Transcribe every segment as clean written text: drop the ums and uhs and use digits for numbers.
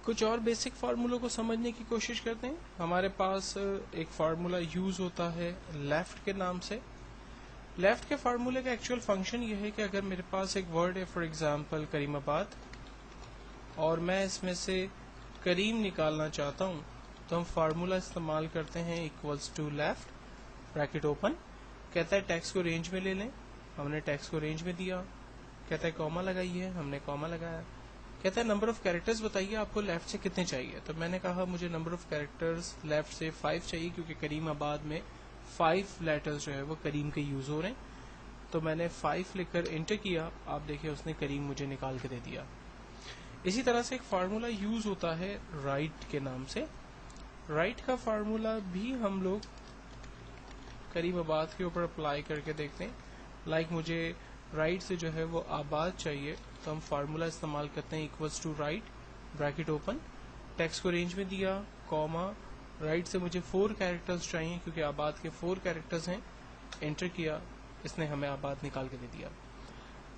کچھ اور بیسک فارمولوں کو سمجھنے کی کوشش کرتے ہیں. ہمارے پاس ایک فارمولا یوز ہوتا ہے لیفٹ کے نام سے. لیفٹ کے فارمولے کا ایکچوئل فنکشن یہ ہے کہ اگر میرے پاس ایک ورڈ ہے فار ایگزامپل کریم آباد اور میں اس میں سے کریم نکالنا چاہتا ہوں تو ہم فارمولا استعمال کرتے ہیں equals to left bracket open. کہتا ہے ٹیکسٹ کو رینج میں لے لیں, ہم نے ٹیکسٹ کو رینج میں دیا. کہتا ہے کوما لگائیے, ہم نے کوما لگایا. کہتا ہے نمبر آف کیریکٹرز بتائیے آپ کو لیفٹ سے کتنے چاہیے. تو میں نے کہا مجھے نمبر آف کیریکٹرز لیفٹ سے 5 چاہیے کیونکہ کریم آباد میں 5 لیٹرز جو ہے وہ کریم کے یوز ہو رہے ہیں. تو میں نے 5 لکھ کر انٹر کیا, آپ دیکھیں اس نے کریم مجھے نکال کے دے دیا. اسی طرح سے ایک فارمولا یوز ہوتا ہے رائٹ کے نام سے. رائٹ کا فارمولا بھی ہم لوگ کریم آباد کے اوپر اپلائی کر کے دیکھتے ہیں. لائک مجھے رائٹ سے جو ہے وہ آباد چاہیے تو ہم فارمولا استعمال کرتے ہیں equals to right bracket open, text کو رینج میں دیا, کوما, رائٹ سے مجھے 4 کیریکٹرز چاہیے کیونکہ آباد کے 4 کیریکٹرز ہیں, انٹر کیا, اس نے ہمیں آباد نکال کے دے دیا.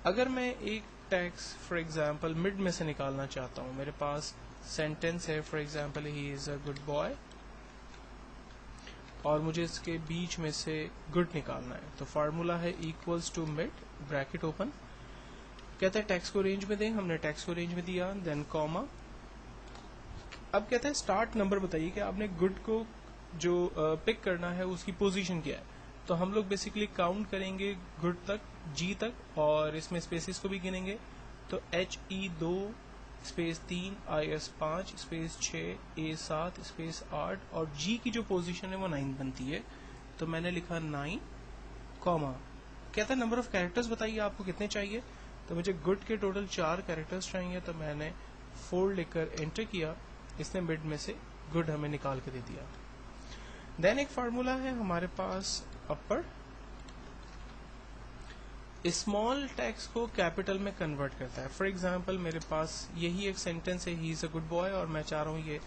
اگر میں ایک ٹیکسٹ فار ایگزامپل مڈ میں سے نکالنا چاہتا ہوں, میرے پاس سینٹینس ہے for example he is a good boy اور مجھے اس کے بیچ میں سے گڈ نکالنا ہے تو فارمولا ہے equals to mid bracket open. کہتا ہے ٹیکسٹ کو رینج میں دیں, ہم نے ٹیکسٹ کو رینج میں دیا, دین کوما. اب کہتا ہے اسٹارٹ نمبر بتائیے کہ آپ نے گڈ کو جو پک کرنا ہے اس کی پوزیشن کیا ہے. تو ہم لوگ بیسیکلی کاؤنٹ کریں گے گڈ تک, جی تک, اور اس میں اسپیسز کو بھی گنیں گے. تو HE 2 space 3 IS 5 space 6 A 7 space 8 اور جی کی جو پوزیشن ہے وہ 9 بنتی ہے. تو میں نے لکھا 9 کوما. کہتا ہے نمبر آف کیریکٹرز بتائیے آپ کو کتنے چاہیے. تو مجھے گڈ کے ٹوٹل 4 کیریکٹرز چاہیے تو میں نے 4 لکھ کر انٹر کیا, اس نے مڈ میں سے گڈ ہمیں نکال کے دے دیا. دین ایک فارمولا ہے ہمارے پاس اپر, اسمال ٹیکسٹ کو کیپٹل میں کنورٹ کرتا ہے. فار ایگزامپل میرے پاس یہی ایک سینٹینس ہے ہی از اے گڈ بوائے اور میں چاہ رہا ہوں یہ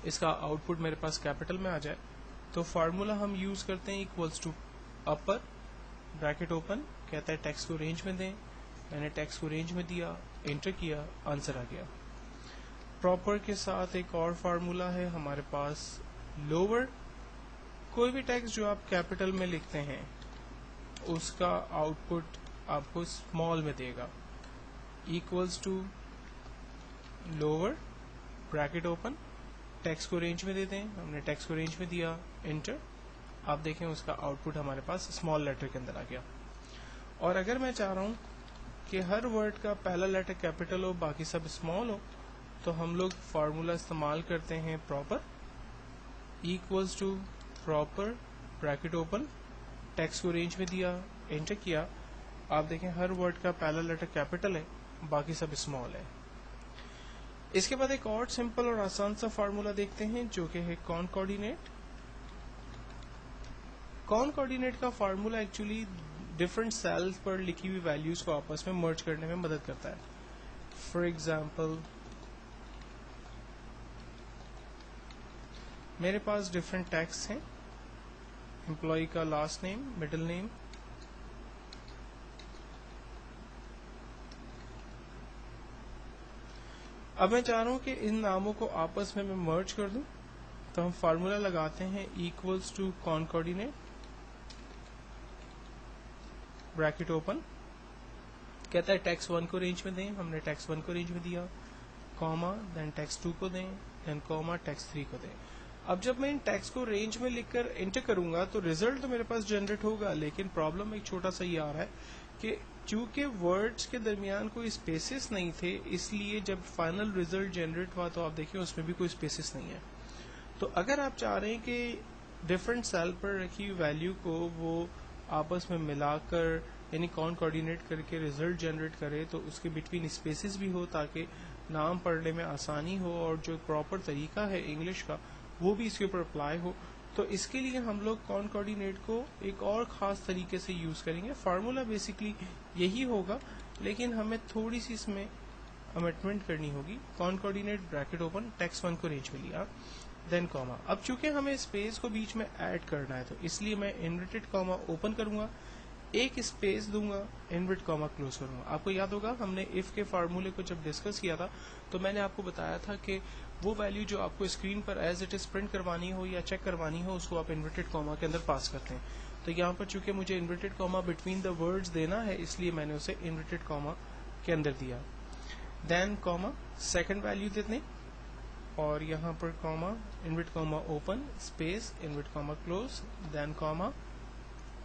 اس کا آؤٹ پٹ میرے پاس کیپٹل میں آ جائے. تو فارمولا ہم یوز کرتے ہیں equals to upper bracket open. کہتا ہے ٹیکسٹ کو رینج میں دیں, میں نے ٹیکسٹ کو رینج میں دیا, انٹر کیا, آنسر آ گیا. پراپر کے ساتھ ایک اور فارمولا ہے ہمارے پاس لوور. کوئی بھی ٹیکسٹ جو آپ کیپٹل میں لکھتے ہیں اس کا آؤٹ پٹ آپ کو اسمال میں دے گا. Equals to lower bracket open, text کو رینج میں دے دیں, ہم نے ٹیکسٹ کو رینج میں دیا, انٹر, آپ دیکھیں اس کا آؤٹ پٹ ہمارے پاس اسمال لیٹر کے اندر آ گیا. اور اگر میں چاہ رہا ہوں کہ ہر ورڈ کا پہلا لیٹر کیپٹل ہو باقی سب اسمال ہو تو ہم لوگ فارمولا استعمال کرتے ہیں proper, equals to proper bracket open, text کو رینج میں دیا, انٹر کیا, آپ دیکھیں ہر ورڈ کا پہلا لیٹر کیپٹل ہے باقی سب اسمال ہے. اس کے بعد ایک اور سمپل اور آسان سا فارمولا دیکھتے ہیں جو کہ ہے کانکارڈینیٹ. کانکارڈینیٹ کا فارمولا ایکچولی ڈفرنٹ سیلز پر لکھی ہوئی ویلیوز کو آپس میں مرج کرنے میں مدد کرتا ہے. فار ایگزامپل میرے پاس ڈفرنٹ ٹیکسٹ ہیں, امپلائی کا لاسٹ نیم, مڈل نیم, اب میں چاہ رہا ہوں کہ ان ناموں کو آپس میں مرج کر دوں تو ہم فارمولا لگاتے ہیں ایکولس ٹو کانکارڈینیٹ بریکٹ اوپن. کہتا ہے ٹیکسٹ 1 کو رینج میں دیں, ہم نے ٹیکسٹ 1 کو رینج میں دیا, کوما, دین ٹیکسٹ 2 کو دیں, دین کوما, ٹیکسٹ 3 کو دیں. اب جب میں ان ٹیکسٹ کو رینج میں لکھ کر انٹر کروں گا تو ریزلٹ تو میرے پاس جنریٹ ہوگا, لیکن پرابلم ایک چھوٹا سا یہ آ رہا ہے کہ چونکہ ورڈز کے درمیان کوئی اسپیسز نہیں تھے اس لیے جب فائنل ریزلٹ جنریٹ ہوا تو آپ دیکھیں اس میں بھی کوئی اسپیسز نہیں ہے. تو اگر آپ چاہ رہے ہیں کہ ڈفرنٹ سیل پر رکھی ہوئی ویلیو کو وہ آپس میں ملا کر یعنی کانکارڈینیٹ کر کے ریزلٹ جنریٹ کرے تو اس کے بٹوین اسپیسز بھی ہو تاکہ نام پڑھنے میں آسانی ہو اور جو پراپر طریقہ ہے انگلش کا وہ بھی اس کے اوپر اپلائی ہو. تو اس کے لیے ہم لوگ کانکارڈینیٹ کو ایک اور خاص طریقے سے یوز کریں گے. فارمولا بیسکلی یہی ہوگا لیکن ہمیں تھوڑی سی اس میں امینڈمنٹ کرنی ہوگی. کانکارڈینیٹ بریکٹ اوپن, ٹیکسٹ 1 کو رینج میں لیا, دین کوما. اب چونکہ ہمیں اسپیس کو بیچ میں ایڈ کرنا ہے تو اس لیے میں انورٹیڈ کوما اوپن کروں گا, ایک اسپیس دوں گا, انورٹ کاما کلوز کروں گا. آپ کو یاد ہوگا ہم نے اف کے فارمولے کو جب ڈسکس کیا تھا تو میں نے آپ کو بتایا تھا کہ وہ ویلیو جو آپ کو screen per as it is print کروانی ہو یا چیک کروانی ہو اس کو آپ انورٹڈ کاما کے اندر پاس کرتے ہیں. تو یہاں پر چونکہ مجھے inverted Cama between the words دینا ہے اس لیے میں نے اسے انورٹڈ کاما کے اندر دیا. دین کاما سیکنڈ ویلیو دیتے اور یہاں پر comma invert comma open space invert comma close then comma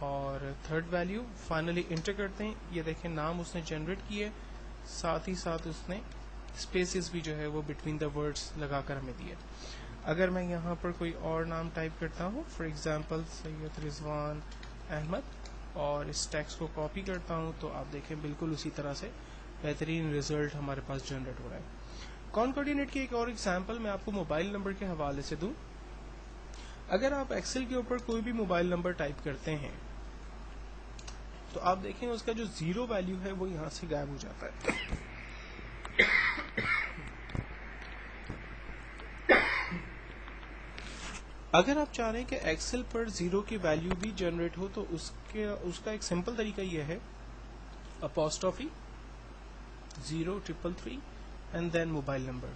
اور تھرڈ ویلیو فائنلی انٹر کرتے ہیں. یہ دیکھیں نام اس نے جنریٹ کیے, ساتھ ہی ساتھ اس نے اسپیسز بھی جو ہے وہ بٹوین دا ورڈز لگا کر ہمیں دیے. اگر میں یہاں پر کوئی اور نام ٹائپ کرتا ہوں, فار ایگزامپل سید رضوان احمد, اور اس ٹیکسٹ کو کاپی کرتا ہوں تو آپ دیکھیں بالکل اسی طرح سے بہترین ریزلٹ ہمارے پاس جنریٹ ہو رہا ہے. کانکورڈینیٹ کی ایک اور ایگزامپل میں آپ کو موبائل نمبر کے حوالے سے دوں. اگر آپ ایکسل کے اوپر کوئی بھی موبائل نمبر ٹائپ کرتے ہیں تو آپ دیکھیں اس کا جو زیرو ویلیو ہے وہ یہاں سے غائب ہو جاتا ہے. اگر آپ چاہ رہے ہیں کہ ایکسل پر زیرو کی ویلیو بھی جنریٹ ہو تو اس کا ایک سمپل طریقہ یہ ہے, apostrophe 033 and then mobile number.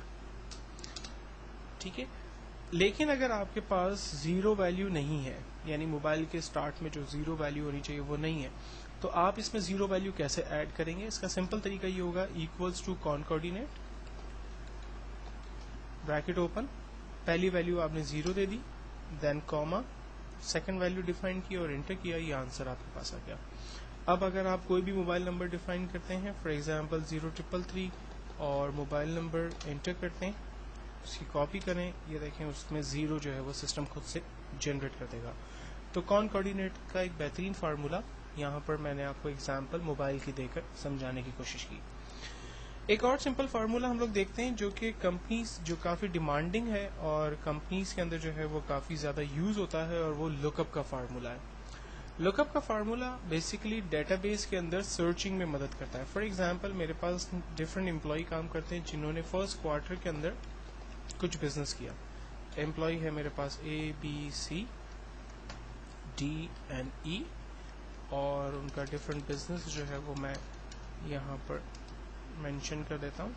ٹھیک ہے, لیکن اگر آپ کے پاس زیرو ویلیو نہیں ہے, یعنی موبائل کے سٹارٹ میں جو زیرو ویلیو ہونی چاہیے وہ نہیں ہے, تو آپ اس میں زیرو ویلیو کیسے ایڈ کریں گے؟ اس کا سمپل طریقہ یہ ہوگا, ایکولز ٹو کانکورڈینیٹ بریکٹ اوپن, پہلی ویلیو آپ نے زیرو دے دی, دین کاما سیکنڈ ویلیو ڈیفائن کی اور انٹر کیا, یہ آنسر آپ کے پاس آ گیا. اب اگر آپ کوئی بھی موبائل نمبر ڈیفائن کرتے ہیں, فار ایگزامپل 0333 اور موبائل نمبر انٹر کرتے ہیں, اس کی کاپی کریں, یہ دیکھیں اس میں زیرو جو ہے وہ سسٹم خود سے جنریٹ کر دے گا. تو کانکورڈینیٹ کا ایک بہترین فارمولا یہاں پر میں نے آپ کو ایگزامپل موبائل کی دے کر سمجھانے کی کوشش کی. ایک اور سمپل فارمولا ہم لوگ دیکھتے ہیں جو کہ کمپنیز جو کافی ڈیمانڈنگ ہے اور کمپنیز کے اندر جو ہے وہ کافی زیادہ یوز ہوتا ہے, اور وہ لک اپ کا فارمولا ہے. لک اپ کا فارمولا بیسیکلی ڈیٹا بیس کے اندر سرچنگ میں مدد کرتا ہے. فار ایگزامپل میرے پاس ڈفرینٹ امپلائی کام کرتے ہیں جنہوں نے فرسٹ کوارٹر کے اندر کچھ بزنس کیا. امپلائی ہے میرے پاس ABC D&E, اور ان کا ڈفرینٹ بزنس جو ہے وہ میں یہاں پر مینشن کر دیتا ہوں.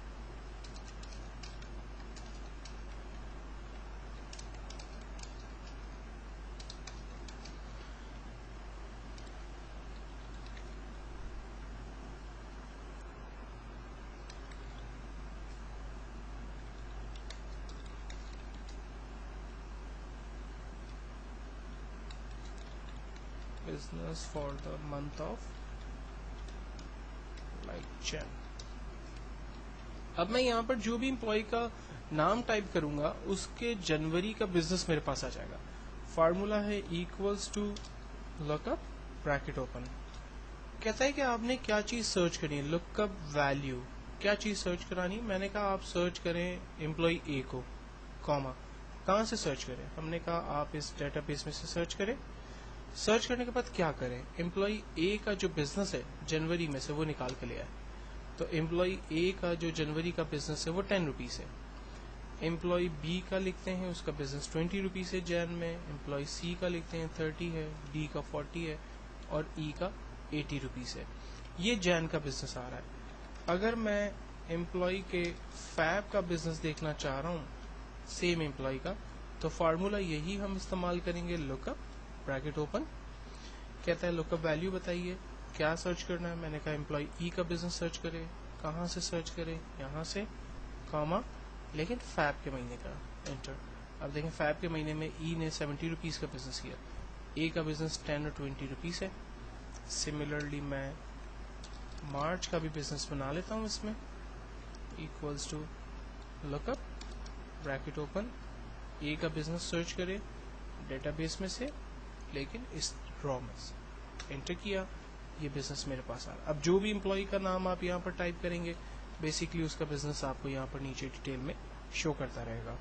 Business for the month of like Jan. اب میں یہاں پر جو بھی امپلائی کا نام ٹائپ کروں گا اس کے جنوری کا بزنس میرے پاس آ جائے گا. فارمولا ہے equals to look up bracket open. کہتا ہے کہ آپ نے کیا چیز سرچ کرنی ہے, لک اپ ویلیو, کیا چیز سرچ کرانی. میں نے کہا آپ سرچ کریں امپلائی اے کو, کاما کہاں سے سرچ کریں. ہم نے کہا آپ اس ڈیٹا بیس میں سے سرچ کریں. سرچ کرنے کے بعد کیا کریں, امپلائی اے کا جو بزنس ہے جنوری میں سے وہ نکال کے لے آئے. تو امپلائی اے کا جو جنوری کا بزنس ہے وہ 10 روپیز ہے. امپلائی بی کا لکھتے ہیں اس کا بزنس 20 روپیز ہے جین میں. امپلائی سی کا لکھتے ہیں 30 ہے, ڈی کا 40 ہے, اور ای کا 80 روپیز ہے. یہ جین کا بزنس آ رہا ہے. اگر میں امپلائی کے فیب کا بزنس دیکھنا چاہ رہا ہوں, سیم امپلائی کا, تو فارمولا یہی ہم استعمال کریں گے, لک اپ بریکٹ اوپن. کہتا ہے لک اپ ویلیو بتائیے, کیا سرچ کرنا ہے. میں نے کہا امپلائی ای کا بزنس سرچ کرے. کہاں سے سرچ کرے, یہاں سے, کاما, لیکن فیب کے مہینے کا, انٹر. اب دیکھیں فیب کے مہینے میں ای نے 70 روپیز کا بزنس کیا, اے کا بزنس 10 اور 20 روپیز ہے. سملرلی میں مارچ کا بھی بزنس بنا لیتا ہوں اس میں, equals to look up bracket open, A کا بزنس سرچ کرے ڈیٹا بیس میں سے, لیکن اس را میں سے, انٹر کیا, یہ بزنس میرے پاس آ رہا. اب جو بھی امپلائی کا نام آپ یہاں پر ٹائپ کریں گے بیسیکلی اس کا بزنس آپ کو یہاں پر نیچے ڈیٹیل میں شو کرتا رہے گا.